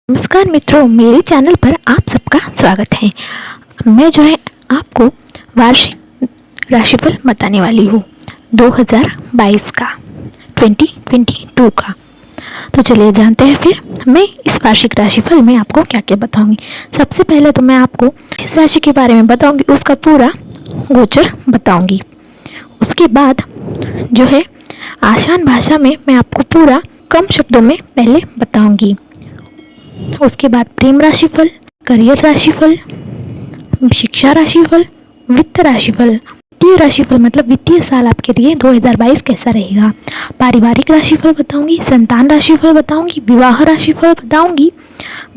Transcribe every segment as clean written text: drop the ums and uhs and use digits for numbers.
नमस्कार मित्रों, मेरे चैनल पर आप सबका स्वागत है। मैं आपको वार्षिक राशिफल बताने वाली हूँ 2022 का, 2022 का। तो चलिए जानते हैं फिर मैं इस वार्षिक राशिफल में आपको क्या क्या बताऊंगी। सबसे पहले तो मैं आपको जिस राशि के बारे में बताऊंगी उसका पूरा गोचर बताऊंगी। उसके बाद आसान भाषा में मैं आपको पूरा कम शब्दों में पहले बताऊंगी। उसके बाद प्रेम राशिफल, करियर राशिफल, शिक्षा राशिफल, वित्त राशिफल। वित्तीय राशिफल मतलब वित्तीय साल आपके लिए 2022 कैसा रहेगा। पारिवारिक राशिफल बताऊंगी, संतान राशिफल बताऊंगी, विवाह राशिफल बताऊंगी,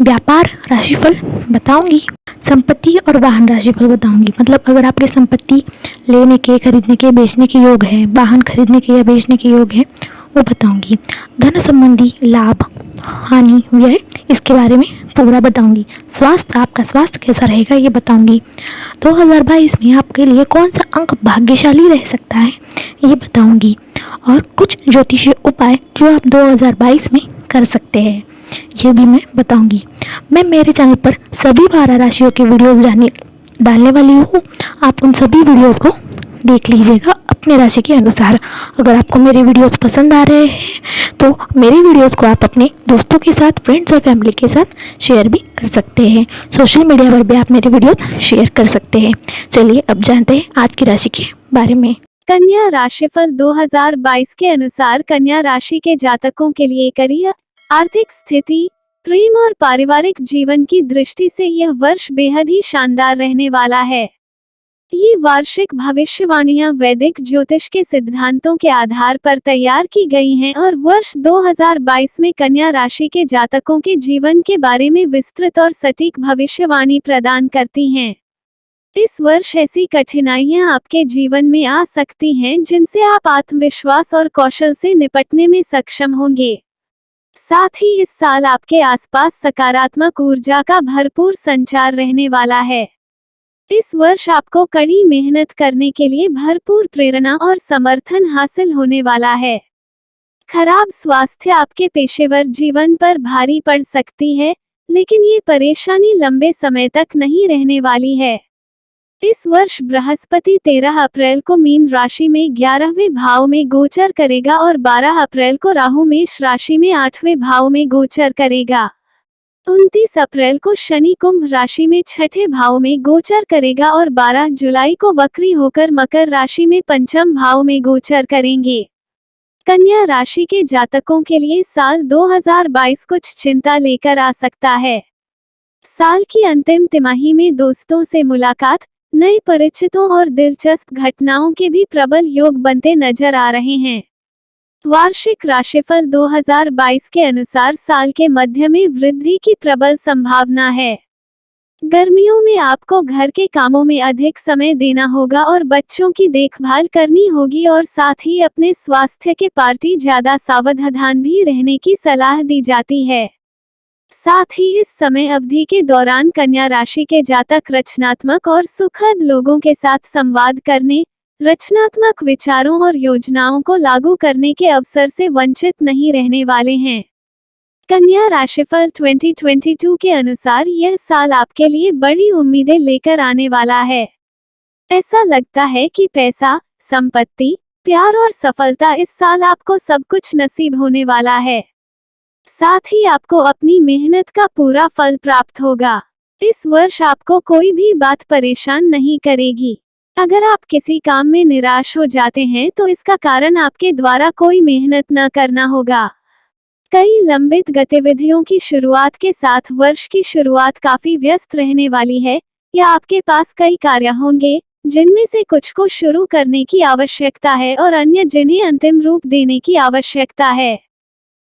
व्यापार राशिफल बताऊंगी, संपत्ति और वाहन राशिफल बताऊंगी। मतलब अगर आपके संपत्ति लेने के, खरीदने के, बेचने के योग है, वाहन खरीदने के या बेचने के योग है, वो बताऊंगी। धन संबंधी लाभ, हानि, व्यय, इसके बारे में पूरा बताऊंगी। स्वास्थ्य, आपका स्वास्थ्य कैसा रहेगा ये बताऊंगी। 2022 में आपके लिए कौन सा अंक भाग्यशाली रह सकता है ये बताऊंगी। और कुछ ज्योतिषीय उपाय जो आप 2022 में कर सकते हैं ये भी मैं बताऊंगी। मैं मेरे चैनल पर सभी 12 राशियों के वीडियोस डालने वाली हूँ। आप उन सभी वीडियोस को देख लीजिएगा अपने राशि के अनुसार। अगर आपको मेरे वीडियोस पसंद आ रहे हैं तो मेरे वीडियोस को आप अपने दोस्तों के साथ, फ्रेंड्स और फैमिली के साथ शेयर भी कर सकते हैं। सोशल मीडिया पर भी आप मेरे वीडियोस शेयर कर सकते हैं। चलिए अब जानते हैं आज की राशि के बारे में। कन्या राशिफल 2022 के अनुसार कन्या राशि के जातकों के लिए करियर, आर्थिक स्थिति, प्रेम और पारिवारिक जीवन की दृष्टि से यह वर्ष बेहद ही शानदार रहने वाला है। ये वार्षिक भविष्यवाणियां वैदिक ज्योतिष के सिद्धांतों के आधार पर तैयार की गई हैं और वर्ष 2022 में कन्या राशि के जातकों के जीवन के बारे में विस्तृत और सटीक भविष्यवाणी प्रदान करती हैं। इस वर्ष ऐसी कठिनाइयां आपके जीवन में आ सकती हैं जिनसे आप आत्मविश्वास और कौशल से निपटने में सक्षम होंगे। साथ ही इस साल आपके आसपास सकारात्मक ऊर्जा का भरपूर संचार रहने वाला है। इस वर्ष आपको कड़ी मेहनत करने के लिए भरपूर प्रेरणा और समर्थन हासिल होने वाला है। खराब स्वास्थ्य आपके पेशेवर जीवन पर भारी पड़ सकती है, लेकिन ये परेशानी लंबे समय तक नहीं रहने वाली है। इस वर्ष बृहस्पति 13 अप्रैल को मीन राशि में 11वें भाव में गोचर करेगा और 12 अप्रैल को राहु मेष राशि में 8वें भाव में गोचर करेगा। 29 अप्रैल को शनि कुंभ राशि में 6ठे भाव में गोचर करेगा और 12 जुलाई को वक्री होकर मकर राशि में 5म भाव में गोचर करेंगे। कन्या राशि के जातकों के लिए साल 2022 कुछ चिंता लेकर आ सकता है। साल की अंतिम तिमाही में दोस्तों से मुलाकात, नए परिचितों और दिलचस्प घटनाओं के भी प्रबल योग बनते नजर आ रहे हैं। वार्षिक राशिफल 2022 के अनुसार साल के मध्य में वृद्धि की प्रबल संभावना है। गर्मियों में आपको घर के कामों में अधिक समय देना होगा और बच्चों की देखभाल करनी होगी और साथ ही अपने स्वास्थ्य के प्रति ज्यादा सावधान भी रहने की सलाह दी जाती है। साथ ही इस समय अवधि के दौरान कन्या राशि के जातक रचनात्मक और सुखद लोगों के साथ संवाद करने, रचनात्मक विचारों और योजनाओं को लागू करने के अवसर से वंचित नहीं रहने वाले हैं। कन्या राशिफल 2022 के अनुसार यह साल आपके लिए बड़ी उम्मीदें लेकर आने वाला है। ऐसा लगता है कि पैसा, संपत्ति, प्यार और सफलता इस साल आपको सब कुछ नसीब होने वाला है। साथ ही आपको अपनी मेहनत का पूरा फल प्राप्त होगा। इस वर्ष आपको कोई भी बात परेशान नहीं करेगी। अगर आप किसी काम में निराश हो जाते हैं तो इसका कारण आपके द्वारा कोई मेहनत न करना होगा। कई लंबित गतिविधियों की शुरुआत के साथ वर्ष की शुरुआत काफी व्यस्त रहने वाली है, या आपके पास कई कार्य होंगे जिनमें से कुछ को शुरू करने की आवश्यकता है और अन्य जिन्हें अंतिम रूप देने की आवश्यकता है।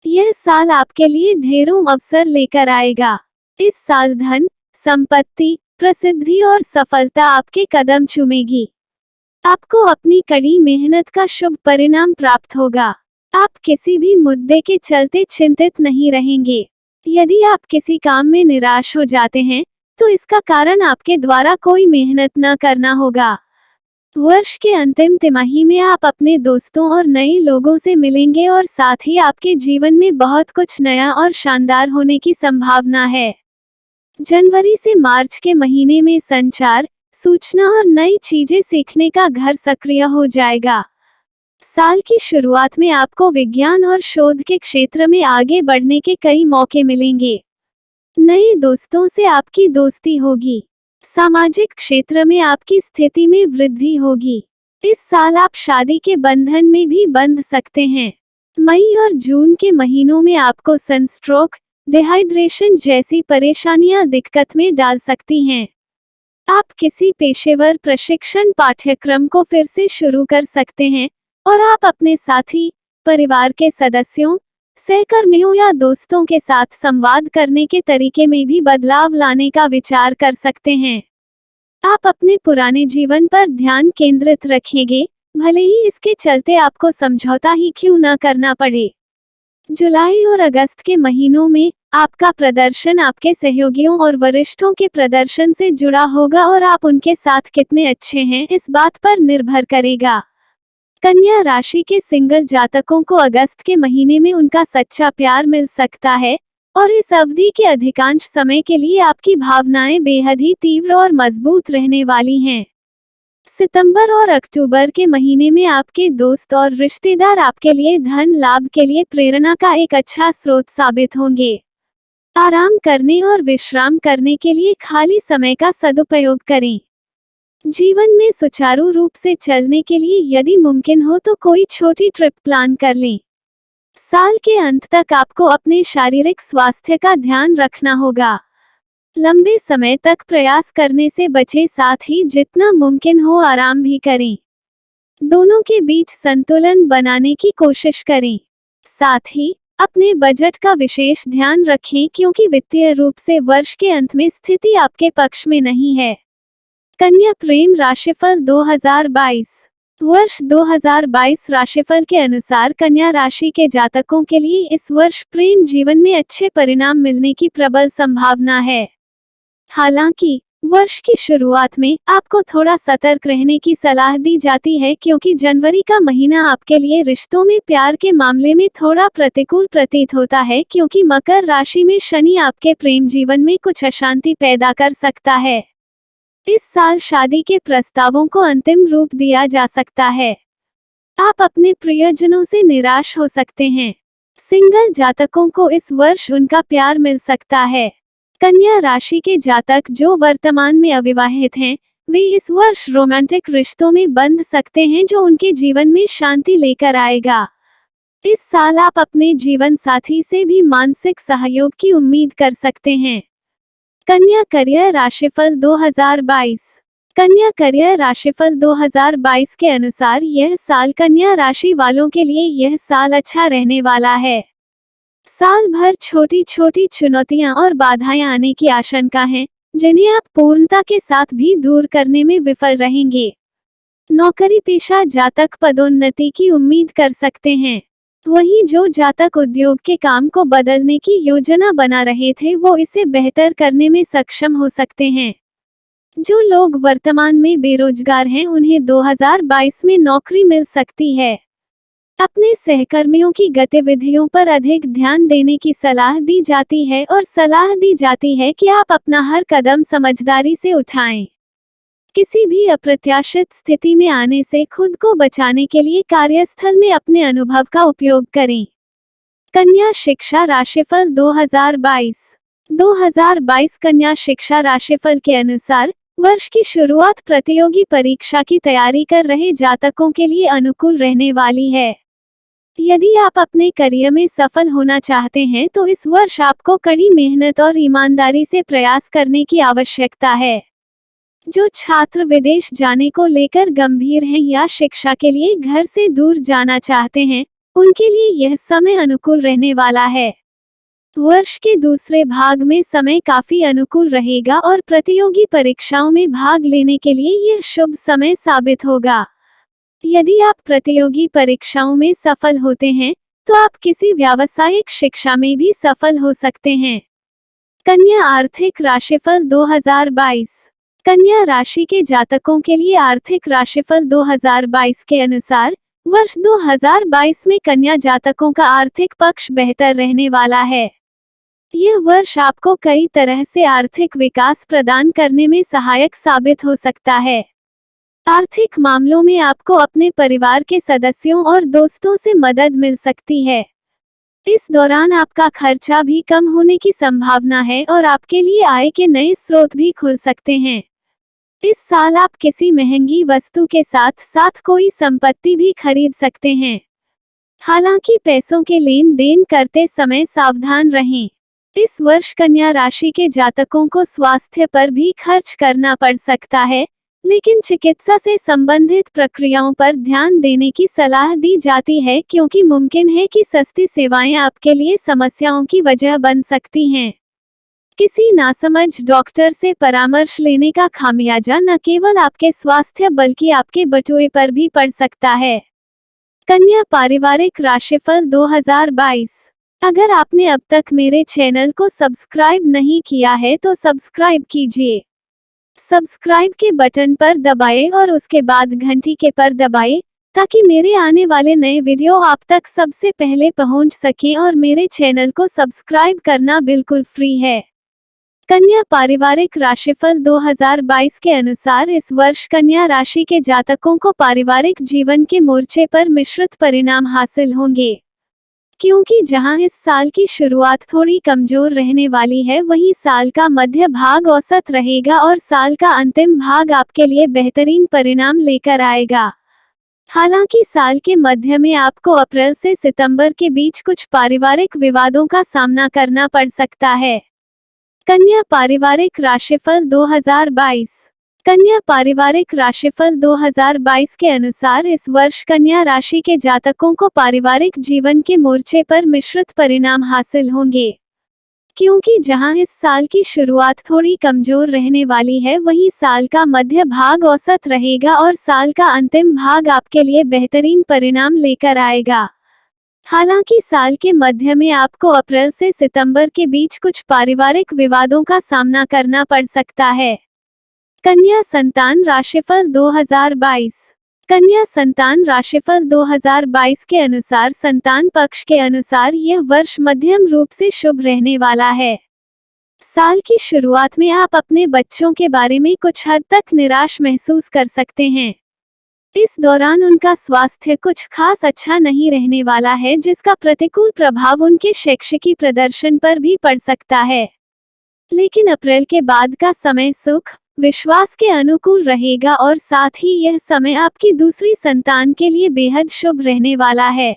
यह साल आपके लिए ढेरों अवसर लेकर आएगा। इस साल धन, संपत्ति, प्रसिद्धि और सफलता आपके कदम चूमेगी। आपको अपनी कड़ी मेहनत का शुभ परिणाम प्राप्त होगा। आप किसी भी मुद्दे के चलते चिंतित नहीं रहेंगे। यदि आप किसी काम में निराश हो जाते हैं तो इसका कारण आपके द्वारा कोई मेहनत न करना होगा। वर्ष के अंतिम तिमाही में आप अपने दोस्तों और नए लोगों से मिलेंगे और साथ ही आपके जीवन में बहुत कुछ नया और शानदार होने की संभावना है। जनवरी से मार्च के महीने में संचार, सूचना और नई चीजें सीखने का घर सक्रिय हो जाएगा। साल की शुरुआत में आपको विज्ञान और शोध के क्षेत्र में आगे बढ़ने के कई मौके मिलेंगे। नए दोस्तों से आपकी दोस्ती होगी। सामाजिक क्षेत्र में आपकी स्थिति में वृद्धि होगी। इस साल आप शादी के बंधन में भी बंध सकते हैं। मई और जून के महीनों में आपको सनस्ट्रोक, डिहाइड्रेशन जैसी परेशानियां दिक्कत में डाल सकती हैं। आप किसी पेशेवर प्रशिक्षण पाठ्यक्रम को फिर से शुरू कर सकते हैं और आप अपने साथी, परिवार के सदस्यों, सहकर्मियों या दोस्तों के साथ संवाद करने के तरीके में भी बदलाव लाने का विचार कर सकते हैं। आप अपने पुराने जीवन पर ध्यान केंद्रित रखेंगे, भले ही इसके चलते आपको समझौता ही क्यों न करना पड़े। जुलाई और अगस्त के महीनों में आपका प्रदर्शन आपके सहयोगियों और वरिष्ठों के प्रदर्शन से जुड़ा होगा और आप उनके साथ कितने अच्छे हैं इस बात पर निर्भर करेगा। कन्या राशि के सिंगल जातकों को अगस्त के महीने में उनका सच्चा प्यार मिल सकता है और इस अवधि के अधिकांश समय के लिए आपकी भावनाएं बेहद ही तीव्र और मजबूत रहने वाली हैं। सितंबर और अक्टूबर के महीने में आपके दोस्त और रिश्तेदार आपके लिए धन लाभ के लिए प्रेरणा का एक अच्छा स्रोत साबित होंगे। आराम करने और विश्राम करने के लिए खाली समय का सदुपयोग करें। जीवन में सुचारू रूप से चलने के लिए यदि मुमकिन हो तो कोई छोटी ट्रिप प्लान कर लें। साल के अंत तक आपको अपने शारीरिक स्वास्थ्य का ध्यान रखना होगा। लंबे समय तक प्रयास करने से बचें, साथ ही जितना मुमकिन हो आराम भी करें। दोनों के बीच संतुलन बनाने की कोशिश करें। साथ ही अपने बजट का विशेष ध्यान रखें क्योंकि वित्तीय रूप से वर्ष के अंत में स्थिति आपके पक्ष में नहीं है। कन्या प्रेम राशिफल 2022। वर्ष 2022 राशिफल के अनुसार कन्या राशि के जातकों के लिए इस वर्ष प्रेम जीवन में अच्छे परिणाम मिलने की प्रबल संभावना है। हालांकि वर्ष की शुरुआत में आपको थोड़ा सतर्क रहने की सलाह दी जाती है क्योंकि जनवरी का महीना आपके लिए रिश्तों में प्यार के मामले में थोड़ा प्रतिकूल प्रतीत होता है क्योंकि मकर राशि में शनि आपके प्रेम जीवन में कुछ अशांति पैदा कर सकता है। इस साल शादी के प्रस्तावों को अंतिम रूप दिया जा सकता है। आप अपने प्रियजनों से निराश हो सकते हैं। सिंगल जातकों को इस वर्ष उनका प्यार मिल सकता है। कन्या राशि के जातक जो वर्तमान में अविवाहित हैं, वे इस वर्ष रोमांटिक रिश्तों में बंध सकते हैं जो उनके जीवन में शांति लेकर आएगा। इस साल आप अपने जीवन साथी से भी मानसिक सहयोग की उम्मीद कर सकते हैं। कन्या करियर राशिफल 2022। कन्या करियर राशिफल 2022 के अनुसार यह साल कन्या राशि वालों के लिए यह साल अच्छा रहने वाला है। साल भर छोटी छोटी चुनौतियां और बाधाएं आने की आशंका है जिन्हें आप पूर्णता के साथ भी दूर करने में विफल रहेंगे। नौकरी पेशा जातक पदोन्नति की उम्मीद कर सकते हैं। वहीं जो जातक उद्योग के काम को बदलने की योजना बना रहे थे वो इसे बेहतर करने में सक्षम हो सकते हैं। जो लोग वर्तमान में बेरोजगार हैं उन्हें 2022 में नौकरी मिल सकती है। अपने सहकर्मियों की गतिविधियों पर अधिक ध्यान देने की सलाह दी जाती है और सलाह दी जाती है कि आप अपना हर कदम समझदारी से उठाएं। किसी भी अप्रत्याशित स्थिति में आने से खुद को बचाने के लिए कार्यस्थल में अपने अनुभव का उपयोग करें। कन्या शिक्षा राशिफल 2022। 2022 कन्या शिक्षा राशिफल के अनुसार वर्ष की शुरुआत प्रतियोगी परीक्षा की तैयारी कर रहे जातकों के लिए अनुकूल रहने वाली है। यदि आप अपने करियर में सफल होना चाहते हैं तो इस वर्ष आपको कड़ी मेहनत और ईमानदारी से प्रयास करने की आवश्यकता है। जो छात्र विदेश जाने को लेकर गंभीर हैं या शिक्षा के लिए घर से दूर जाना चाहते हैं, उनके लिए यह समय अनुकूल रहने वाला है। वर्ष के दूसरे भाग में समय काफी अनुकूल रहेगा और प्रतियोगी परीक्षाओं में भाग लेने के लिए यह शुभ समय साबित होगा। यदि आप प्रतियोगी परीक्षाओं में सफल होते हैं तो आप किसी व्यावसायिक शिक्षा में भी सफल हो सकते हैं। कन्या आर्थिक राशिफल 2022। कन्या राशि के जातकों के लिए आर्थिक राशिफल 2022 के अनुसार वर्ष 2022 में कन्या जातकों का आर्थिक पक्ष बेहतर रहने वाला है। यह वर्ष आपको कई तरह से आर्थिक विकास प्रदान करने में सहायक साबित हो सकता है। आर्थिक मामलों में आपको अपने परिवार के सदस्यों और दोस्तों से मदद मिल सकती है। इस दौरान आपका खर्चा भी कम होने की संभावना है और आपके लिए आय के नए स्रोत भी खुल सकते हैं। इस साल आप किसी महंगी वस्तु के साथ साथ कोई संपत्ति भी खरीद सकते हैं। हालांकि पैसों के लेन देन करते समय सावधान रहें। इस वर्ष कन्या राशि के जातकों को स्वास्थ्य पर भी खर्च करना पड़ सकता है, लेकिन चिकित्सा से संबंधित प्रक्रियाओं पर ध्यान देने की सलाह दी जाती है क्योंकि मुमकिन है कि सस्ती सेवाएं आपके लिए समस्याओं की वजह बन सकती हैं। किसी नासमझ डॉक्टर से परामर्श लेने का खामियाजा न केवल आपके स्वास्थ्य बल्कि आपके बटुए पर भी पड़ सकता है। कन्या पारिवारिक राशिफल 2022। अगर आपने अब तक मेरे चैनल को सब्सक्राइब नहीं किया है तो सब्सक्राइब कीजिए। सब्सक्राइब के बटन पर दबाएं और उसके बाद घंटी के पर दबाएं ताकि मेरे आने वाले नए वीडियो आप तक सबसे पहले पहुंच सकें और मेरे चैनल को सब्सक्राइब करना बिल्कुल फ्री है। कन्या पारिवारिक राशिफल 2022 के अनुसार इस वर्ष कन्या राशि के जातकों को पारिवारिक जीवन के मोर्चे पर मिश्रित परिणाम हासिल होंगे। क्योंकि जहां इस साल की शुरुआत थोड़ी कमजोर रहने वाली है, वहीं साल का मध्य भाग औसत रहेगा और साल का अंतिम भाग आपके लिए बेहतरीन परिणाम लेकर आएगा। हालांकि साल के मध्य में आपको अप्रैल से सितंबर के बीच कुछ पारिवारिक विवादों का सामना करना पड़ सकता है। कन्या पारिवारिक राशिफल 2022। कन्या पारिवारिक राशिफल 2022 के अनुसार इस वर्ष कन्या राशि के जातकों को पारिवारिक जीवन के मोर्चे पर मिश्रित परिणाम हासिल होंगे। क्योंकि जहां इस साल की शुरुआत थोड़ी कमजोर रहने वाली है, वहीं साल का मध्य भाग औसत रहेगा और साल का अंतिम भाग आपके लिए बेहतरीन परिणाम लेकर आएगा। हालांकि साल के मध्य में आपको अप्रैल से सितंबर के बीच कुछ पारिवारिक विवादों का सामना करना पड़ सकता है। कन्या संतान राशिफल 2022। कन्या संतान राशिफल 2022 के अनुसार संतान पक्ष के अनुसार यह वर्ष मध्यम रूप से शुभ रहने वाला है। साल की शुरुआत में आप अपने बच्चों के बारे में कुछ हद तक निराश महसूस कर सकते हैं। इस दौरान उनका स्वास्थ्य कुछ खास अच्छा नहीं रहने वाला है, जिसका प्रतिकूल प्रभाव उनके शैक्षिकी प्रदर्शन पर भी पड़ सकता है। लेकिन अप्रैल के बाद का समय सुख विश्वास के अनुकूल रहेगा और साथ ही यह समय आपकी दूसरी संतान के लिए बेहद शुभ रहने वाला है।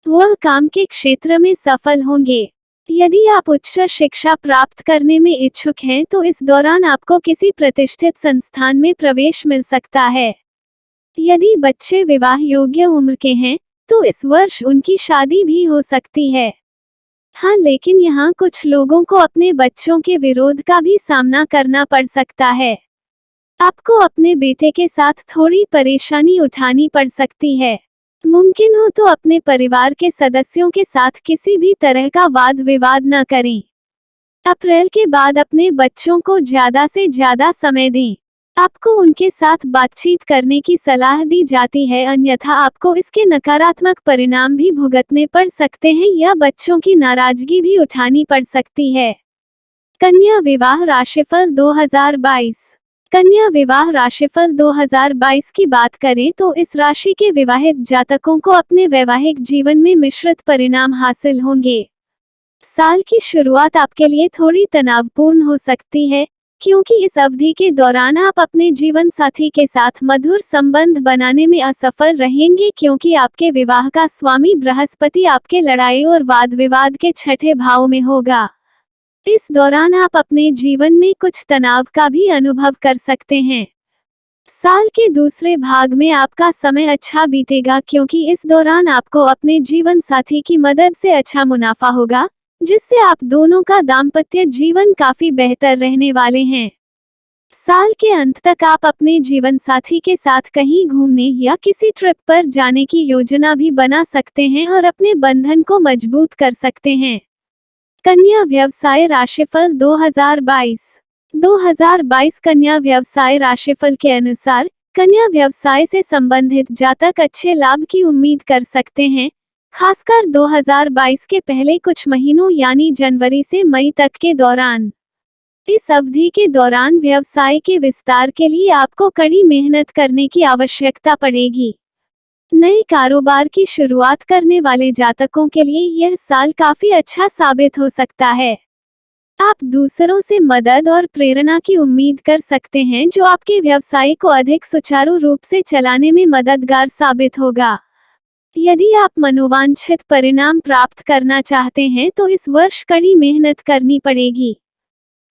वह काम के क्षेत्र में सफल होंगे। यदि आप उच्च शिक्षा प्राप्त करने में इच्छुक हैं तो इस दौरान आपको किसी प्रतिष्ठित संस्थान में प्रवेश मिल सकता है। यदि बच्चे विवाह योग्य उम्र के हैं तो इस वर्ष उनकी शादी भी हो सकती है। हाँ, लेकिन यहाँ कुछ लोगों को अपने बच्चों के विरोध का भी सामना करना पड़ सकता है। आपको अपने बेटे के साथ थोड़ी परेशानी उठानी पड़ सकती है। मुमकिन हो तो अपने परिवार के सदस्यों के साथ किसी भी तरह का वाद विवाद न करें। अप्रैल के बाद अपने बच्चों को ज्यादा से ज्यादा समय दें। आपको उनके साथ बातचीत करने की सलाह दी जाती है, अन्यथा आपको इसके नकारात्मक परिणाम भी भुगतने पड़ सकते हैं या बच्चों की नाराजगी भी उठानी पड़ सकती है। कन्या विवाह राशिफल 2022। कन्या विवाह राशिफल 2022 की बात करें तो इस राशि के विवाहित जातकों को अपने वैवाहिक जीवन में मिश्रित परिणाम हासिल होंगे। साल की शुरुआत आपके लिए थोड़ी तनावपूर्ण हो सकती है, क्योंकि इस अवधि के दौरान आप अपने जीवन साथी के साथ मधुर संबंध बनाने में असफल रहेंगे, क्योंकि आपके विवाह का स्वामी बृहस्पति आपके लड़ाई और वाद विवाद के छठे भाव में होगा। इस दौरान आप अपने जीवन में कुछ तनाव का भी अनुभव कर सकते हैं। साल के दूसरे भाग में आपका समय अच्छा बीतेगा, क्योंकि इस दौरान आपको अपने जीवन साथी की मदद से अच्छा मुनाफा होगा, जिससे आप दोनों का दाम्पत्य जीवन काफी बेहतर रहने वाले हैं। साल के अंत तक आप अपने जीवन साथी के साथ कहीं घूमने या किसी ट्रिप पर जाने की योजना भी बना सकते हैं और अपने बंधन को मजबूत कर सकते हैं। कन्या व्यवसाय राशिफल 2022। 2022 कन्या व्यवसाय राशिफल के अनुसार कन्या व्यवसाय से संबंधित जातक अच्छे लाभ की उम्मीद कर सकते हैं, खासकर 2022 के पहले कुछ महीनों यानी जनवरी से मई तक के दौरान। इस अवधि के दौरान व्यवसाय के विस्तार के लिए आपको कड़ी मेहनत करने की आवश्यकता पड़ेगी। नए कारोबार की शुरुआत करने वाले जातकों के लिए यह साल काफी अच्छा साबित हो सकता है। आप दूसरों से मदद और प्रेरणा की उम्मीद कर सकते हैं, जो आपके व्यवसाय को अधिक सुचारू रूप से चलाने में मददगार साबित होगा। यदि आप मनोवांछित परिणाम प्राप्त करना चाहते हैं तो इस वर्ष कड़ी मेहनत करनी पड़ेगी।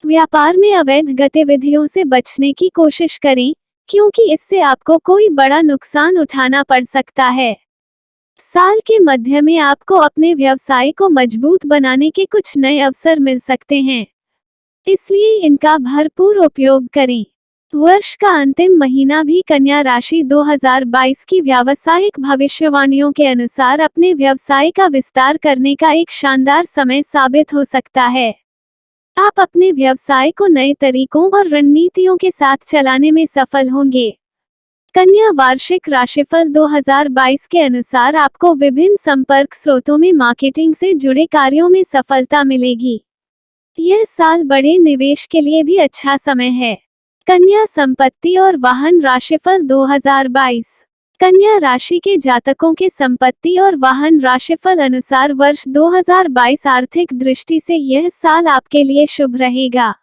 व्यापार में अवैध गतिविधियों से बचने की कोशिश करें, क्योंकि इससे आपको कोई बड़ा नुकसान उठाना पड़ सकता है। साल के मध्य में आपको अपने व्यवसाय को मजबूत बनाने के कुछ नए अवसर मिल सकते हैं, इसलिए इनका भरपूर उपयोग करें। वर्ष का अंतिम महीना भी कन्या राशि 2022 की व्यावसायिक भविष्यवाणियों के अनुसार अपने व्यवसाय का विस्तार करने का एक शानदार समय साबित हो सकता है। आप अपने व्यवसाय को नए तरीकों और रणनीतियों के साथ चलाने में सफल होंगे। कन्या वार्षिक राशिफल 2022 के अनुसार आपको विभिन्न संपर्क स्रोतों में मार्केटिंग से जुड़े कार्यों में सफलता मिलेगी। यह साल बड़े निवेश के लिए भी अच्छा समय है। कन्या संपत्ति और वाहन राशिफल 2022। कन्या राशि के जातकों के संपत्ति और वाहन राशिफल अनुसार वर्ष 2022 आर्थिक दृष्टि से यह साल आपके लिए शुभ रहेगा।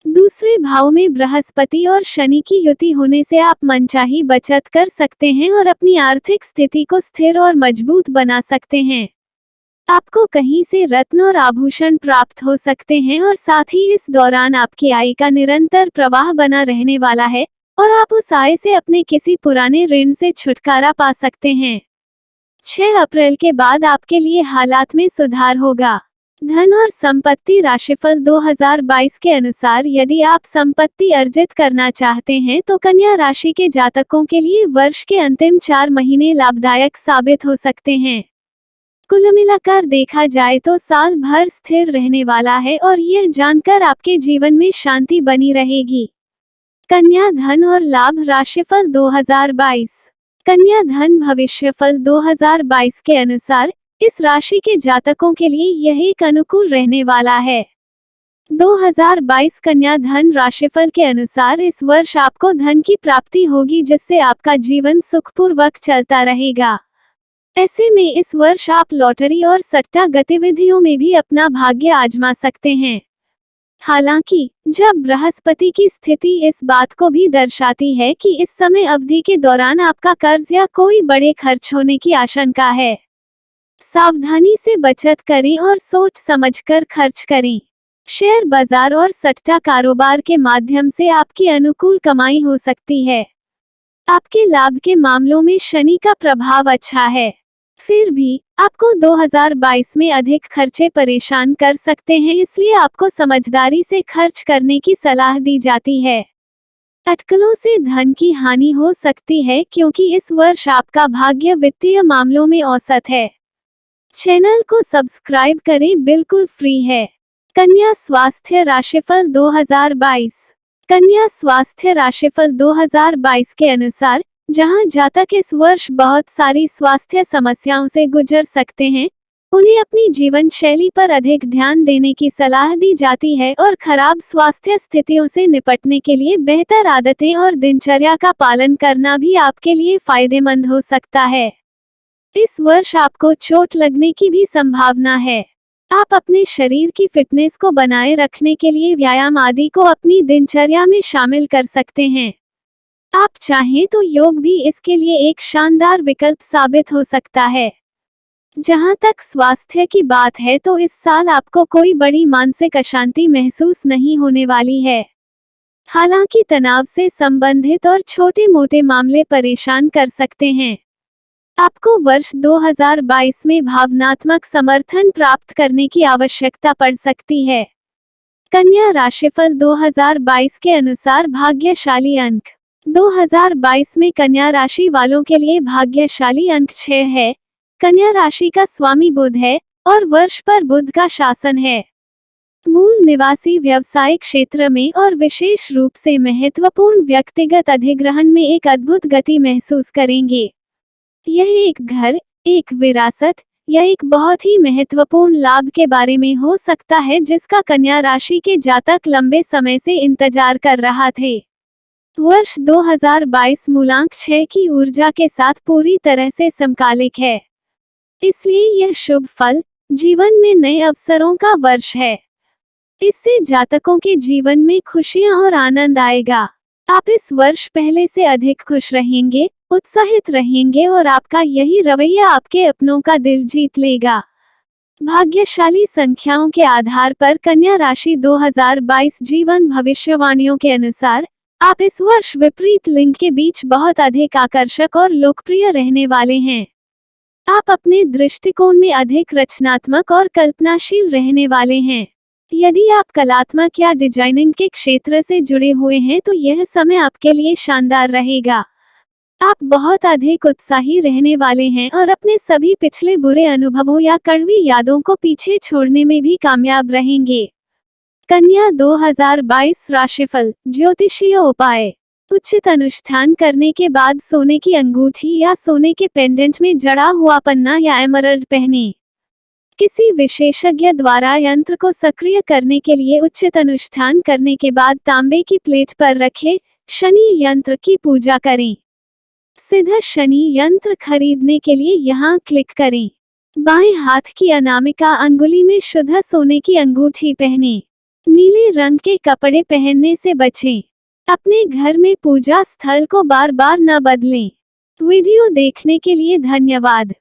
दूसरे भाव में बृहस्पति और शनि की युति होने से आप मनचाही बचत कर सकते हैं और अपनी आर्थिक स्थिति को स्थिर और मजबूत बना सकते हैं। आपको कहीं से रत्न और आभूषण प्राप्त हो सकते हैं और साथ ही इस दौरान आपकी आय का निरंतर प्रवाह बना रहने वाला है और आप उस आय से अपने किसी पुराने ऋण से छुटकारा पा सकते हैं। 6 अप्रैल के बाद आपके लिए हालात में सुधार होगा। धन और संपत्ति राशिफल 2022 के अनुसार यदि आप संपत्ति अर्जित करना चाहते हैं तो कन्या राशि के जातकों के लिए वर्ष के अंतिम 4 महीने लाभदायक साबित हो सकते हैं। कुल मिलाकर देखा जाए तो साल भर स्थिर रहने वाला है और यह जानकर आपके जीवन में शांति बनी रहेगी। कन्या धन और लाभ राशिफल 2022। कन्या धन भविष्यफल 2022 के अनुसार इस राशि के जातकों के लिए यह एक अनुकूल रहने वाला है। 2022 कन्या धन राशिफल के अनुसार इस वर्ष आपको धन की प्राप्ति होगी, जिससे आपका जीवन सुखपूर्वक चलता रहेगा। ऐसे में इस वर्ष आप लॉटरी और सट्टा गतिविधियों में भी अपना भाग्य आजमा सकते हैं। हालांकि जब बृहस्पति की स्थिति इस बात को भी दर्शाती है कि इस समय अवधि के दौरान आपका कर्ज या कोई बड़े खर्च होने की आशंका है। सावधानी से बचत करें और सोच समझकर खर्च करें। शेयर बाजार और सट्टा कारोबार के माध्यम से आपकी अनुकूल कमाई हो सकती है। आपके लाभ के मामलों में शनि का प्रभाव अच्छा है, फिर भी आपको 2022 में अधिक खर्चे परेशान कर सकते हैं, इसलिए आपको समझदारी से खर्च करने की सलाह दी जाती है। अटकलों से धन की हानि हो सकती है क्योंकि इस वर्ष आपका भाग्य वित्तीय मामलों में औसत है। चैनल को सब्सक्राइब करें, बिल्कुल फ्री है। कन्या स्वास्थ्य राशिफल 2022। कन्या स्वास्थ्य राशिफल 2022 के अनुसार जहां जातक इस वर्ष बहुत सारी स्वास्थ्य समस्याओं से गुजर सकते हैं, उन्हें अपनी जीवन शैली पर अधिक ध्यान देने की सलाह दी जाती है और खराब स्वास्थ्य स्थितियों से निपटने के लिए बेहतर आदतें और दिनचर्या का पालन करना भी आपके लिए फायदेमंद हो सकता है। इस वर्ष आपको चोट लगने की भी संभावना है। आप अपने शरीर की फिटनेस को बनाए रखने के लिए व्यायाम आदि को अपनी दिनचर्या में शामिल कर सकते हैं। आप चाहें तो योग भी इसके लिए एक शानदार विकल्प साबित हो सकता है। जहां तक स्वास्थ्य की बात है तो इस साल आपको कोई बड़ी मानसिक अशांति महसूस नहीं होने वाली है। हालांकि तनाव से संबंधित और छोटे मोटे मामले परेशान कर सकते हैं। आपको वर्ष 2022 में भावनात्मक समर्थन प्राप्त करने की आवश्यकता पड़ सकती है। कन्या राशिफल 2022 के अनुसार भाग्यशाली अंक 2022 में कन्या राशि वालों के लिए भाग्यशाली अंक 6 है। कन्या राशि का स्वामी बुध है और वर्ष पर बुध का शासन है। मूल निवासी व्यवसायिक क्षेत्र में और विशेष रूप से महत्वपूर्ण व्यक्तिगत अधिग्रहण में एक अद्भुत गति महसूस करेंगे। यह एक घर, एक विरासत या एक बहुत ही महत्वपूर्ण लाभ के बारे में हो सकता है जिसका कन्या राशि के जातक लंबे समय से इंतजार कर रहा थे। वर्ष 2022 मूलांक 6 की ऊर्जा के साथ पूरी तरह से समकालिक है, इसलिए यह शुभ फल जीवन में नए अवसरों का वर्ष है। इससे जातकों के जीवन में खुशियां और आनंद आएगा। आप इस वर्ष पहले से अधिक खुश रहेंगे, उत्साहित रहेंगे और आपका यही रवैया आपके अपनों का दिल जीत लेगा। भाग्यशाली संख्याओं के आधार पर कन्या राशि 2022 जीवन भविष्यवाणियों के अनुसार आप इस वर्ष विपरीत लिंग के बीच बहुत अधिक आकर्षक और लोकप्रिय रहने वाले हैं। आप अपने दृष्टिकोण में अधिक रचनात्मक और कल्पनाशील रहने वाले हैं। यदि आप कलात्मक या डिजाइनिंग के क्षेत्र से जुड़े हुए हैं तो यह समय आपके लिए शानदार रहेगा। आप बहुत अधिक उत्साही रहने वाले हैं और अपने सभी पिछले बुरे अनुभवों या कड़वी यादों को पीछे छोड़ने में भी कामयाब रहेंगे। कन्या 2022 राशिफल। ज्योतिषीय उपाय। उचित अनुष्ठान करने के बाद सोने की अंगूठी या सोने के पेंडेंट में जड़ा हुआ पन्ना या एमरल्ड पहने। किसी विशेषज्ञ द्वारा यंत्र को सक्रिय करने के लिए उचित अनुष्ठान करने के बाद तांबे की प्लेट पर रखें। शनि यंत्र की पूजा करें। सिद्ध शनि यंत्र खरीदने के लिए यहाँ क्लिक करें। बाएं हाथ की अनामिका अंगुली में शुद्ध सोने की अंगूठी पहने। नीले रंग के कपड़े पहनने से बचें। अपने घर में पूजा स्थल को बार बार न बदलें। वीडियो देखने के लिए धन्यवाद।